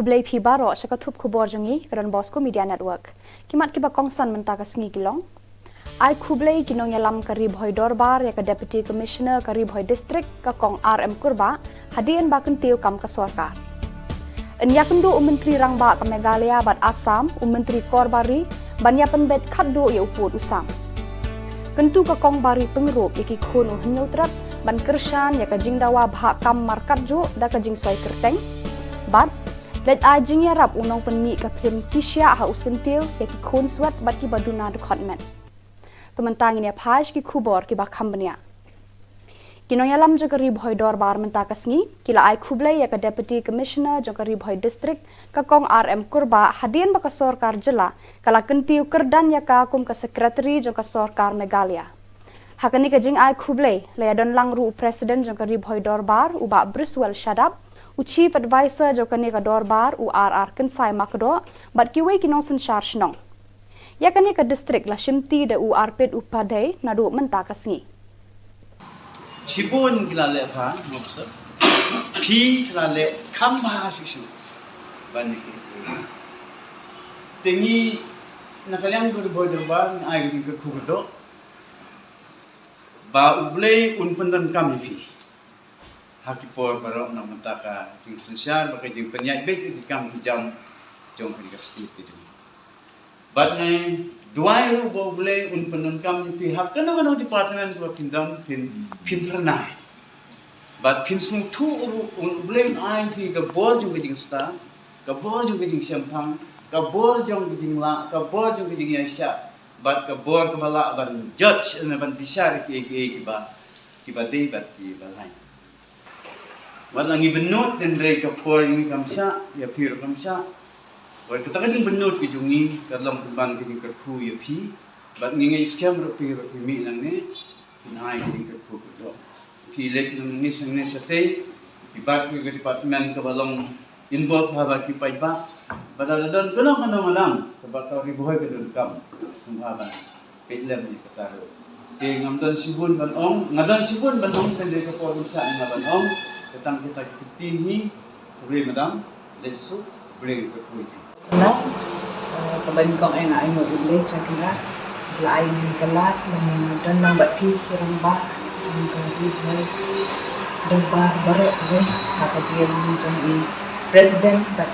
kublai phi baro shaka thup khubor jongi karon Bosco Media Network kimat kiba kongsan menta ka sngi kilong ai kublai kinong yalam karib hoi dorbar ya ka deputy commissioner karib hoi district ka kong RM kurba hadian bakun tiu kam ka sarkar Enyakundo Menteri Rangba ke Meghalaya bat Assam, Menteri Korbari, banyapan bet kaddo ya uput usam. Kentu ke kong bari pengerup yaki khunu hnyutrat ban kershan ya ka jingdawa bha kam markat jo da ka jing soi kerteng. Bat let a jing ya rap unong penmi ka plim kisya ha usentil yaki khun swat bat ki baduna department. Tementang ini phaj ki khubor ki ba khambania. Kinong yalam jo karib hoi dorbar menta kasngi kila ai kublai ya ka deputy commissioner jo karib hoi district ka kong RM kurba hadian baka sarkar jela kala kentiu kerdan ya ka kum ka secretary jo ka sarkar Meghalaya hakani ka jing ai kublai le don langru president jo karib hoi dorbar uba Briswell Shadab u chief advisor jo kani ka dorbar u RR Kensai Makdo bat kiwe kinong sen charge nong ya kani ka district la shimti de u arpet upadai nadu menta kasngi Sibun kilale pa, ngopsa. Pi kilale kamba susu. Bani. Tengi nakalyang ko bodo ba ay din ko kudo. Ba ublay unpandan kami fi. Hakipor baro na mataka ting sensar baka jing penyat bet di kam jam jong ka sti itu. Bat nay Duai ru boleh unpanun kam di hak kena department ko pindam pin pernah. But pin sung tu ru boleh ai fi ka bor jung jing sta, ka bor jung jing champang, ka bor jung jing la, ka bor jung jing yasha. But ka bor ka bala ban judge na ban bisar ki ba dei bat ki ba lain. Walang ibenot den dre ka for ni kam sha ya pir kam sha. Wai kita kan benut ke jungi dalam ban ke kerku ya pi bat ngi scam ro pi mi lang ne nai ke kerku do pi lek nang ni sang ne sate di bat ke department ke balong involve ha ki pai ba badal don kono malang sebab ka ri boy ke don kam sumhaban pe lem ni kataro ke ngamdan sibun ban ong ngadan sibun ban ong tende ke por sa na ban ong tetang kita kitin hi re madam let's bring ke kerku Nah, kebanyakan kong ay nga ay mo ulit kaya lain ng kalat dan nang bati kirang ba jang kari hay dabar baro ay kakajiyan ng jang president but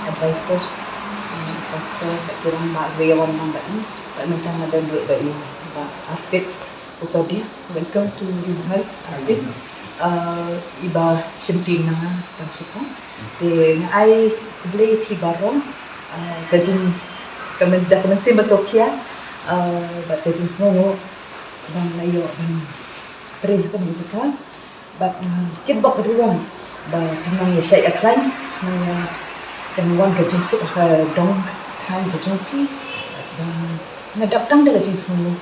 advisor pastor kirang ba rewan ng bati pagmantang na dan ba ba apit utodi welcome to Rimhal apit iba simting na stamship ko de ay kublay pi barong kajing kemendah kemensi masokia bat kajing semua bang layo bang terih ko menjeka bat kit bok ruang ba kanang ya syai aklan nang kanwan kajing su dong kan kajing pi bang ngadap tang de kajing semua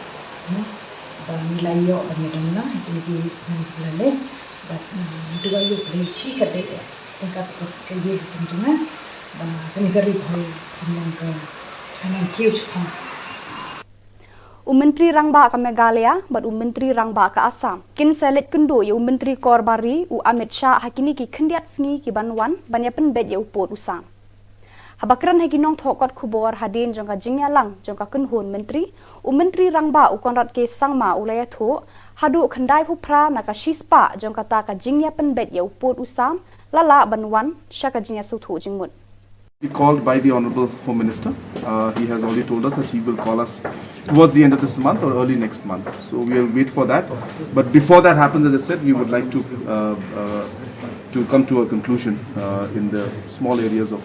bang layo bang ya dong na ini senang lale bat dua yo le chi kadai tengkap kaya senjangan Menteri Rangba ke Meghalaya, bat Menteri Rangba ke Assam. Kin selit kendo ya Menteri Korbari u Amit Shah hakini ki kendiat sngi ki banwan banyapan bet ya upot usam. Habakran haginong thokot khubor hadin jongka jingya lang jongka kunhun menteri Menteri Rangba u konrat ke sangma ulaya tho hadu khandai phupra naka shispa jongka ta ka jingya pen bet ya upot usam lala banwan shaka jingya suthu jingmut. We called by the Honorable Home Minister. He has already told us that he will call us towards the end of this month or early next month. So we will wait for that. But before that happens, as I said, we would like to come to a conclusion in the small areas of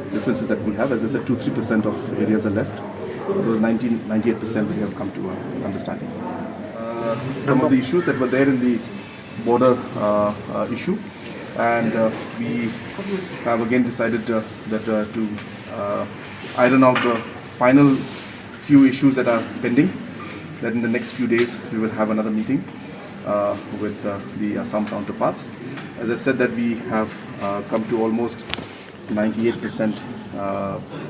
differences that we have. As I said, 2-3% of areas are left. Those 98% we have come to an understanding. Some of the issues that were there in the border issue. And we have again decided that to iron out the final few issues that are pending, that in the next few days we will have another meeting with the Assam counterparts. As I said, that we have come to almost 98%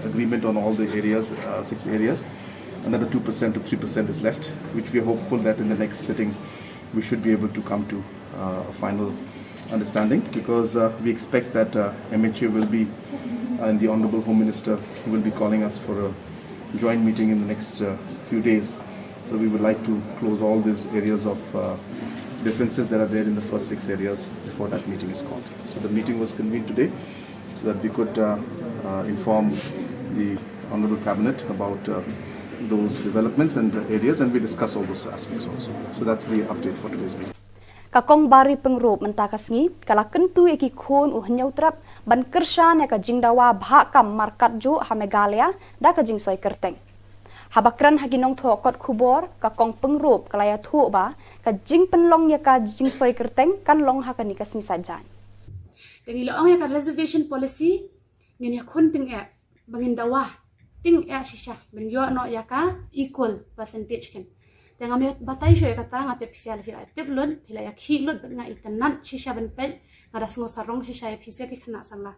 agreement on all the areas, 6 areas. Another 2% to 3% is left, which we are hopeful that in the next sitting we should be able to come to a final understanding, because we expect that MHA will be and the Honorable Home Minister will be calling us for a joint meeting in the next few days. So we would like to close all these areas of differences that are there in the first 6 areas before that meeting is called. So the meeting was convened today so that we could inform the Honorable Cabinet about those developments and areas, and we discuss all those aspects also. So that's the update for today's meeting. Kakong bari pengrop mentakasngi kala kentu eki khon uhnyau trap ban kershan ya ka jingdawa bhakam markat ju ha Meghalaya da ka jing soi kerteng habakran haginong tho kot khubor kakong pengrop kala ya thu ba ka jing penlong ya ka jing soi kerteng kan long ha ka ni kasni sajan kani lo ya ka reservation policy ngin ya khon ting ya bangin dawa ting ya shisha ben yo no ya ka equal percentage kan Jangan ambil batai saya kata ngate pisial hila tip lun hila ya khilun nga itanan shisha ben pe ngada sengo sarong shisha ya pisia ki kena sama.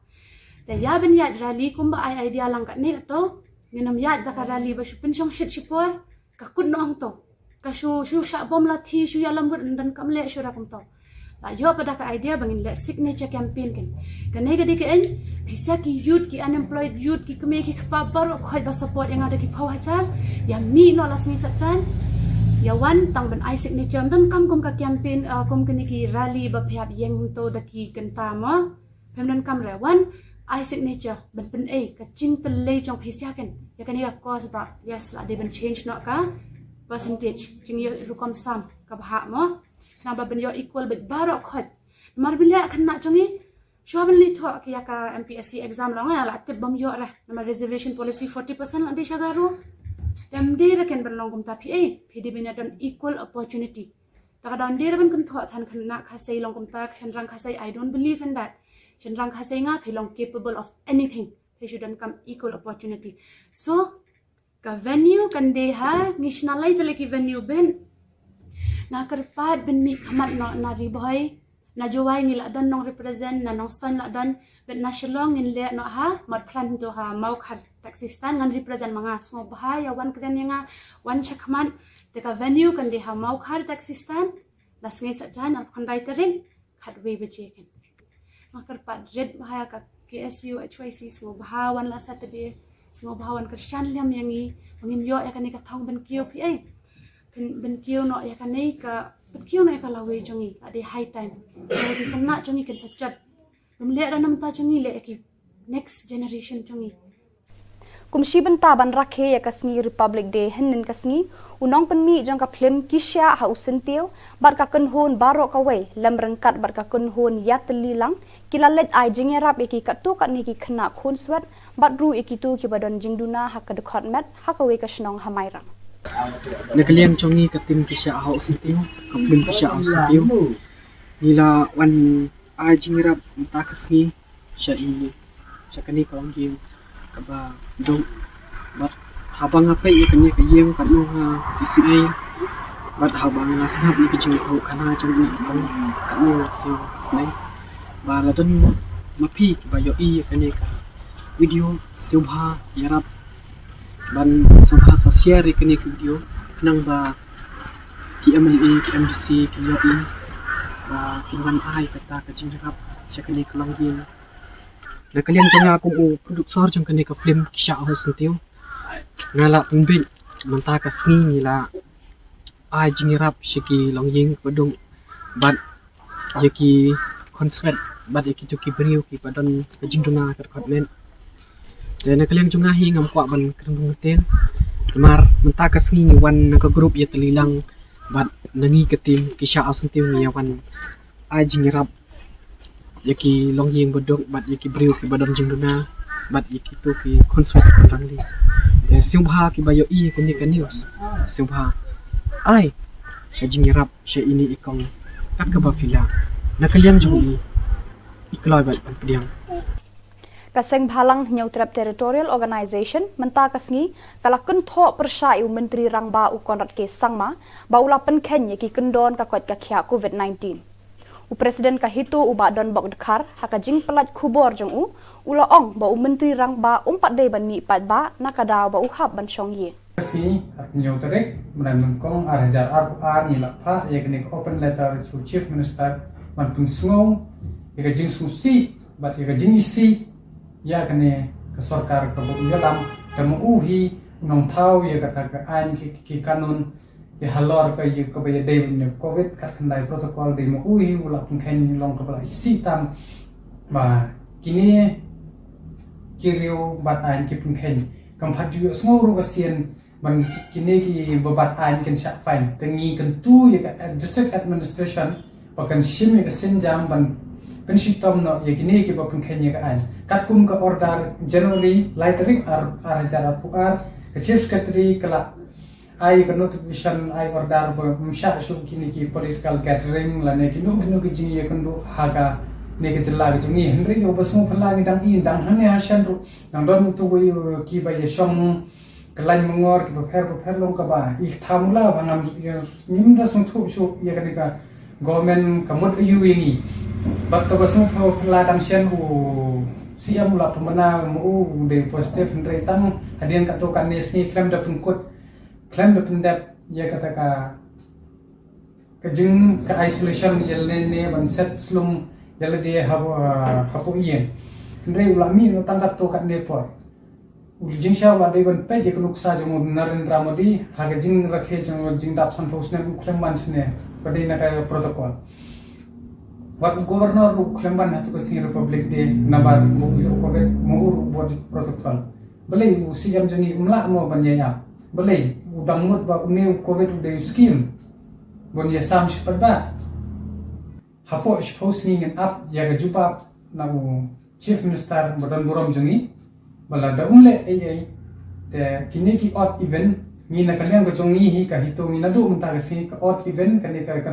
Dan ya ben ya rally kumba ai idea lang kat ni to nginam ya da ka rally ba shupin song shit shipor ka kun no ang to. Ka shu sha bom la thi shu ya lam dan kam le shura kum to. La yo pada ka idea bangin le signature campaign kan. Kan ne gadi ke en pisia ki youth ki unemployed youth ki keme ki kpabar khoi ba support yang ada ki phawachal ya mi no la sni sachan ya wan tang ben I signature dan kam kum ka campaign kum kini ki rally ba phap yeng to daki kenta ma phem dan kam re wan I signature ben pen ka ching tle chong phisia kan ya kan ya cause ba yes la de ben change no ka percentage ching yo rukom sam ka bha mo na ba ben yo equal bet barok khot mar bila kan na chongi shwaben li tho ki ya ka MPSC exam long ya la tip bam yo ra na reservation policy 40% la de shagaru Dem dera ken berlong kum tapi PDB na don equal opportunity. Taka don dera ben kun thot han kan nak khasai long kum tak rang khasai I don't believe in that. Rang khasai nga philong capable of anything. They shouldn't come equal opportunity. So ka venue kan deha nationalize leki venue ben na kerpat ben mi khamat no na riboy na jowai ngila don nong represent na nong stan la don ben national ngin le no ha mat plan to ha mau khat Taksistan ngan represent mga sungo bahaya wan kren nga wan chakman teka venue kan de ha mau khar Taksistan las ngai sa jan al khandai tering khat we bejeken makar pat red bahaya ka KSU HYC sungo bahawan la Saturday sungo bahawan Christian liam yangi mangin yo ya kan ka thong ben kio pi ben kio no ya kan nei ka ben kio no ka lawe jongi ade high time di kana jongi kan sachat rumle ranam ta jongi le ki next generation jongi Kumshi benta ban rakhe ya kasngi Republic Day henin kasngi unong penmi jang ka film kisya ha usentiu bar ka kunhun baro ka wei lam rengkat bar ka kunhun ya telilang kilalet ai jing rap ki katu kat ni ki khna khun swat bat ru ikitu ki badon jingduna ha ka dekhot mat ha ka wei ka snong hamairang nakaliang chongi ka tim kisya ha usentiu ka film kisya ha usentiu nila wan ai jing rap ta kasngi sya ini sya kani kolong game kaba do bat habang apa ya kanya kayeng kanu ha PCA bat habang ngasngap ni kicing tau kana chung kanu siu snai ba la don mapi ba yo I kanya ka video subha yarap ban subha sa share kanya video nang ba KMLA KMDC kyo I ba kinwan ai kata kicing rap syakani kolong game na kalian jangan aku produksor jang kene ka film kisya ho sentiu ngala pumbin manta ka sngi ngila ai jingirap shiki longying padung bat yaki concert bat yaki tuki beriu ki padon jingduna ka kotmen dan na kalian jangan hi ngam kwa ban krung ten mar manta ka sngi ni wan ka group ya telilang bat nangi ka tim kisya ho sentiu ni wan ai jingirap yaki longying bodok bat yaki beriu ki badon jingduna bat yaki tu ki concert kondang li de siubha ki bayo I kundi ka news siubha ai jingirap she ini ikong kat ka bafila nakaliang jung ikloi bat pediang Kaseng Bhalang Nyautrap Territorial Organization menta kasngi kalakun tho persai menteri rangba u konrat ke sangma baula penken yaki kendon ka kot ka khia COVID-19 Presiden kahitu uba don bok dekhar haka jing pelat khubor jong ula ong ba menteri rang ba umpat dei ban mi pat ba nakadaw ba uhab ban song ye si nyautrek menan mengkong arhajar ar ni lapha yakni open letter to chief minister man pun sngau ya jing susi bat ya jing isi ya kene ke sarkar ke dalam dan uhi nong thau ya kata ke ain ki kanun ya halor ke ya ke ya dei covid kat kendai protokol de uhi ula pun khen long ke bala isi tam ma kini kirio bat ain ki pun khen kam phat ju sngau ru kasien man kini ki babat ain ken syak fain tengi kan tu ya district administration pakan sim ya senjam ban pensitom no ya kini ki bapen kenya ka ain kat kum ka order generally lightering ar hazara puar ke chief secretary kala ai ka notification ai order ba msha shu kini ki political gathering la ne ki no ki jing ya kan do haga ne ke jela ke jing ni henry yo basmu phala ni dang in dang han ya shan ru dang don tu go ki ba ya shom kelain mengor ki per long ka ba ik thamla bangam nim da sung thu shu ya kan ka government kamut ayu ini bat ka basmu phala dang shan u siam la pemana mu de positif henry tang hadian ka to kan ni klaim da pengkut klaim da pendap ya kata ka kejeng ke isolation jalan ne ban set slum jalan dia hapu ien henry ulami no tangkat to kan depot Ujing sya wa dei ban pe je kunuksa jong Narendra Modi haga jing rakhe jong jing dap san phosne uklem ban sne padai na ka protocol wat governor uklem ban hatu kasi republic de nabar mo covid mo buat protocol belai usiam jangi umla mo ban ya belai udang mut ba une covid de scheme bon ya sam shipat ba hapo phos ni ngen up jaga jupa na chief minister bodan borom jangi bala da umle ai te kini ki odd event ni na kalian ko jongi hi ka hitung ni na du unta kasi ka odd event kan ka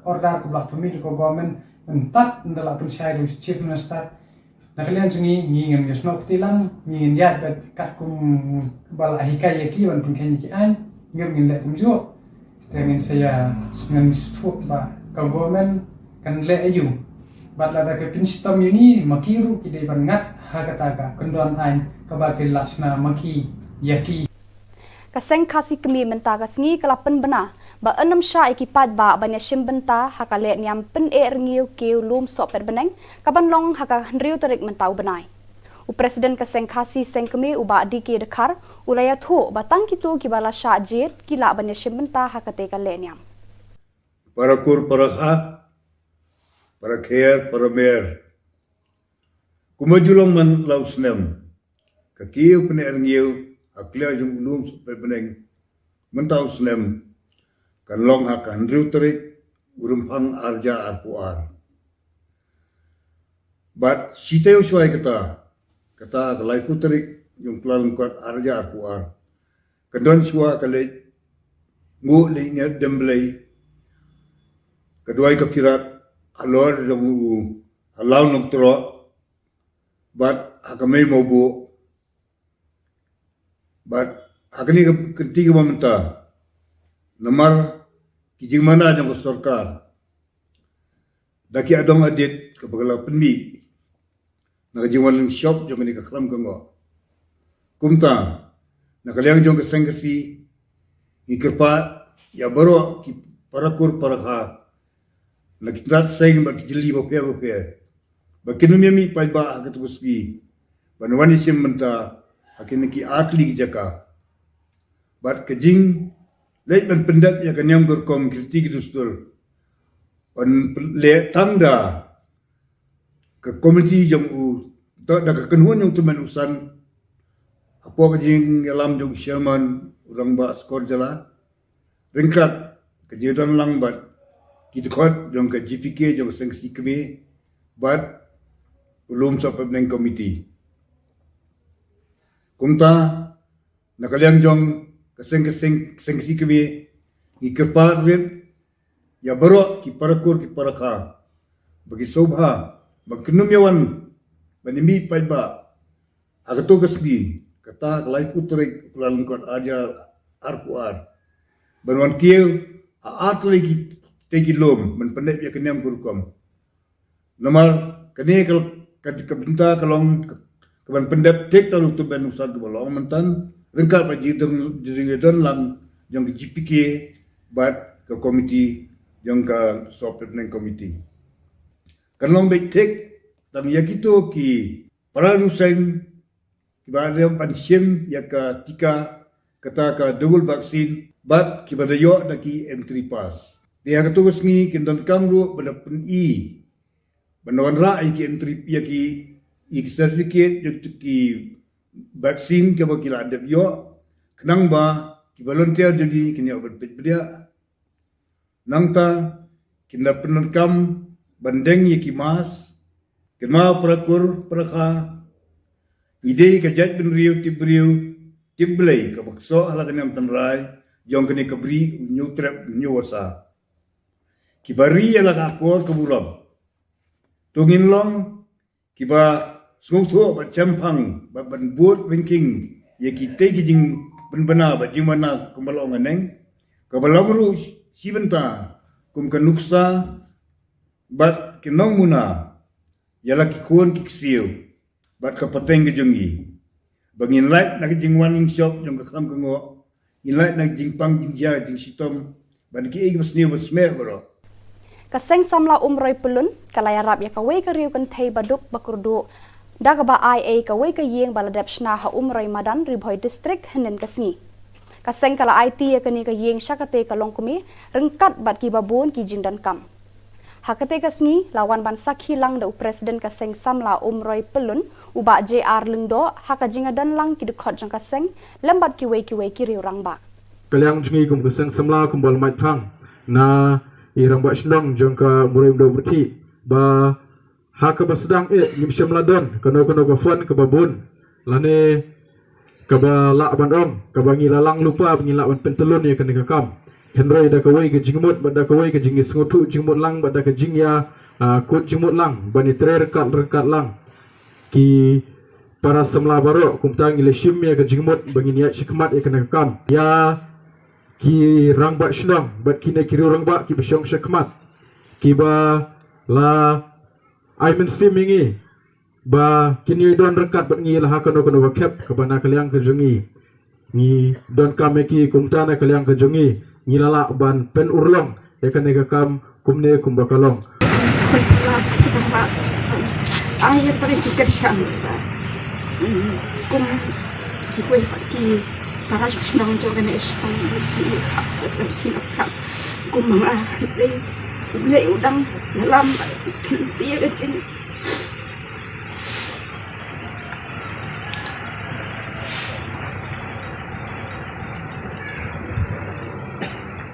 order ko blak pemil ko government entat ndala pun syai du chief minister na kalian jongi ni ngem yasno ktilang ni ndia bet kat kum bala hikai ki ban pun kan ki an ngem ngin le kum jo te ngin saya ngin stu ba ka government kan le ayu bat la da ke pinstom ini makiru ki de ban ngat ha kata ka kendon ain kabakil lasna maki yaki kaseng khasi kemi menta kasngi kalapen bena ba enam sha ikipat ba banya shimbenta hakale nyam pen e rengiu ke lum so per beneng kaban long haka henriu terik mentau benai u presiden kaseng khasi seng kemi uba diki dekhar ulaya tho batang kitu ki bala sha jet kila banya shimbenta hakate kale nyam para kur para kha para kher para mer kumajulong man lausnem kakiu pen rengiu aklia jung ulum super beneng mentau snem kan long akan riutrik urumpang arja arpuar but siteu suai kata kalai putrik yung pelan kuat arja arpuar kedon sua kale ngu linya demblei kedua kafirat alor damu alau nok tro but akamai mobu but agni ketiga meminta nomor kijing mana jang sarkar daki adong adit ke bagala penmi na jiwan shop jong ni kakram kango kumta na kalyang jong kesengsi ikirpa ya baro ki parakur parakha na kitrat seng ba kijili ba bakinumya mi paiba agatuski banwani simenta akin ki atli jaka bat kejing leit ban pendat ya kanyam gorkom kritik dustur on le tanda ke komiti jong u da ka kenhuan yang tuman usan apa kejing alam jong chairman urang ba skor jala ringkat kejidan lang bat kitkot jong ke GPK jong sengsi kebe bat ulum sa pabneng komiti kumta nakaliang jong kaseng si kami ikapar rin ya baro ki parakur ki parakha bagi sobha magkinum yawan banimi paiba agato kasgi kata kalai putrik kulalungkot aja arpuar banwan kieu aat lagi tegi lom menpendek ya kenyam kurkom nomor kene kabinta kalong kaban pendap tek talu tu ben usad bolong mentan rengkal pa jidong lang jong GPK bat ke komiti jong ka sopet neng komiti Kanong betek tam yakito ki pararusen ki ba pansim yaka tika kata ka double vaccine bat ki badayo da ki M3 pass. Dia ketugas ni kindon kamru pada PNI banawan ra ki M3 yaki certificate ki vaksin ke bakila ada yo kenang ba ki volunteer jadi kini obat bedia nangta kinda penerkam bandeng ye ki mas kema perakur peraka ide ke jat benriu tiblei ke bakso ala kenam tanrai jong kini kabri new trap new wasa ki bari ala akor keburam tungin long ki ba sungso ba champang ba ban buat banking ye ki te ki jing benbena ba jing mana kemalong aneng kemalong ru sibenta kum kanuksa bat kinong muna yala ki kuon ki ksiu bat ka pateng ke jungi bangin light na jing wan shop jong ka kam kango in light na jing pang jing ja jing sitom ban ki ig masni was mer bro Kaseng samla umroy pelun kalaya rap ya kawai ka riu kan thei baduk bakurdu Dagaba IA kawai ka yeng baladap shna ha umroy madan ribhoy district henen kasngi. Kaseng kala IT ya kani ka yeng syakate ka longkumi rengkat bat ki babon ki jingdan kam. Hakate kasngi lawan ban sakhi lang da presiden kaseng samla umroy pelun uba JR lengdo haka jingadan lang ki dekhot jang kaseng lembat ki wei ki riu rang ba. Kaliang jungi kum kaseng samla kum bal mai phang na irang ba shlong jong ka murim do berti ba haka basedang nimsyam ladon kono ka fon ka babun lane ka ba la ban om ka bangi lalang lupa bangi la ban pentelun ya kena kam henroi da kawai ka jingmut ba da kawai ka jingis ngotu jingmut lang ba da ka jingya kut jingmut lang bani trer rekat lang ki para samla baro kumtang ileshim ya ka jingmut bangi niat shikmat ya kena kam ya ki rang ba shnang bat kine kiri rang ba ki besyong shikmat ki ba la I mensimingi ba kini don rekat bat ngi lah kono ba kep ka bana kaliang ke jungi ni don kameki kumtana kaliang ke jungi ni lala ban pen urlong ya kan ka kam kumne kumbakalong ay pare cikar syam kum ki koi ki para sunang jo kan esang ki ka cinakam kum ma Lệ udang dalam dia kecil.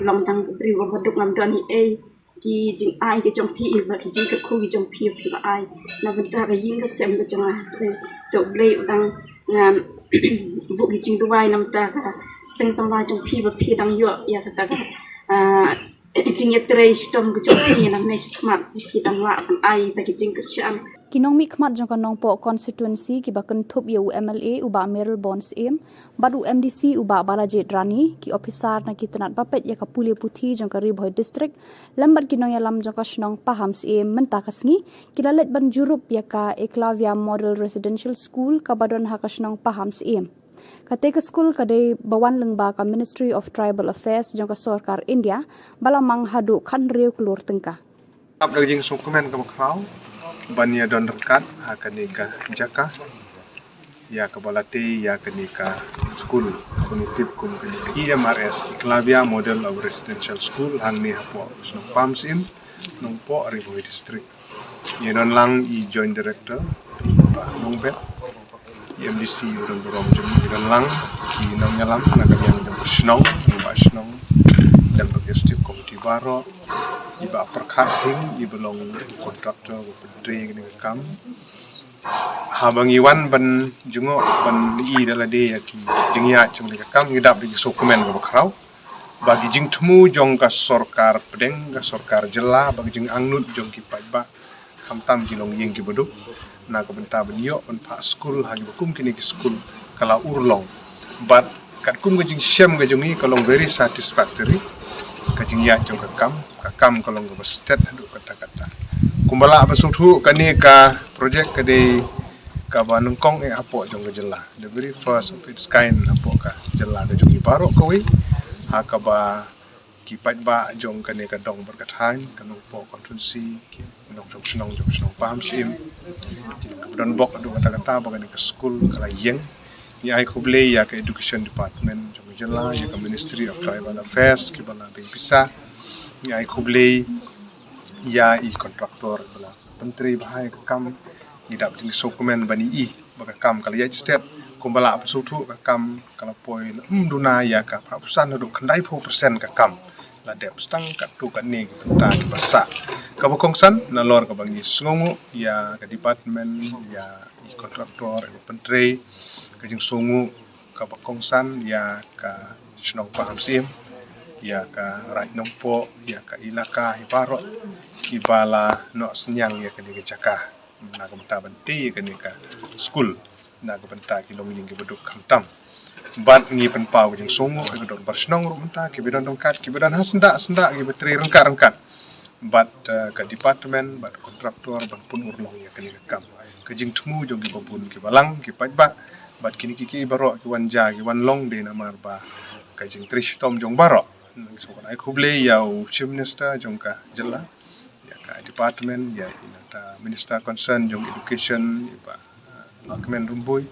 Long tang beri baduk ngam doni ki jing ai ki jong pi ba ki jing ka khu ki jong pi ai na benta ka ying ka sem ka jong to lệ udang ngam bu ki jing duai nam ta ka seng samwa jong pi ba pi dang yo ya ka ta ka Jing yetre stom kejong na ne khmat kita wa ai ta kijing kerjaan Kinong mi khmat jong kanong po constituency ki bakun thup yu MLA uba Meril Bonds em badu MDC uba Balajit Rani ki officer na kitanat bapet ya kapuli puthi jong ka Ribhoy district lambat kinong yalam jong ka shnong pahams em menta kasngi kilalet ban jurup ya ka Eklavia Model Residential School ka badon ha ka shnong pahams em Kateka school kadai bawan lengba ka Ministry of Tribal Affairs jong ka Sarkar India balamang hadu khan riu klur tengka. Ap daging sukumen ka makraw bania don rekat hakanika jaka ya ka balati ya kanika school kunitip kun IMRS Eklavia Model of Residential School hangni hapo sno pamsim nongpo Ribhoy district. Yenon lang I joint director nongbet MDC urang berom jam lang ki nang nyalam na kalian jam snong ba snong dan logistik komiti baro iba perkhating ibelong kontraktor pedri ni kam habang iwan ban jungo ban I dalade ya ki jingya chung ni kam ngidap di dokumen ko bakraw bagi jing temu jong ka sarkar pedeng ka sarkar jela bagi jing angnut jong ki paiba kamtam jilong yeng ki boduk na ka benta benyo on pa school hagi bakum kini ki school kala urlong but kat kum ka jing syam ka jongi kalong very satisfactory ka jing ya jong ka kam kalong ka state hadu kata-kata kumbala abasuthu kani ka project ka de ka banungkong apo jong ka jela the very first of its kind apo ka jela ka jongi baro kawi ha ka ba kipat ba jong kane ka dong berkatan kanong po kontrunsi kanong jong senong paham sim don bok adu kata-kata ba kane ka school kala yeng ni ai kuble ya ka education department jong jela ya ka ministry of tribal affairs ki bala be pisa ni ai kuble ya i kontraktor bala menteri bahai kam ni dap ding dokumen bani i ba kam kala ya state kumbala apasutu ka kam kala poi duna ya ka prapusan do kandai 4% ka kam la dep stang ka tu ka ning ta ki basa ka bokongsan na lor ka bangi sungu ya ka department ya i kontraktor e pentri ka jing sungu ka bokongsan ya ka snong paham sim ya ka right nompo ya ka ilaka hibaro ki bala no senyang ya ka ni jaka na ka mata banti ka ni ka school na ka banta ki long ying ki beduk kamtam bat ngi pen pau jing songo ki bedon barsnong ru banta ki bedon dongkat ki bedon hasnda ki betri rengkat bat ka department bat kontraktor bat pun urlong ya kini kam ka jing tmu jong ki babun ki balang ki pajba bat kini ki baro ki wanja ki wan long de na marba ka jing trish tom jong baro so ai kuble ya chief minister jong ka jela ya ka department ya inata minister concern jong education ba Kemen Rumboy,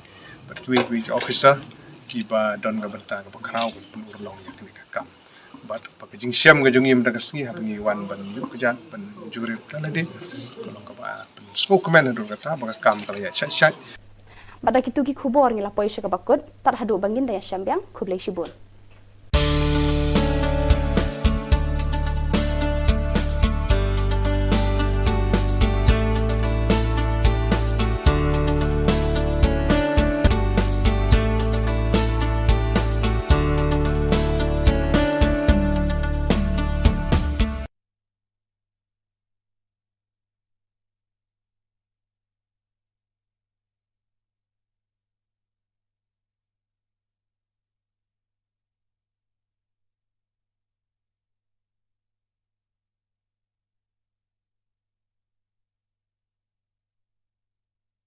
Batui officer, kiba don gabanta ka pakraw ka punurlong ya kini kakam. Bat pakijing siyam ka jungim da kasngi ha wan ban yu kajan ban juri talade kolong ka ba sko kemen do kata ba kam kala ya chat. Badak itu ki khubor ngila poisha ka bakut tar hadu bangin da ya syambyang kublai shibun.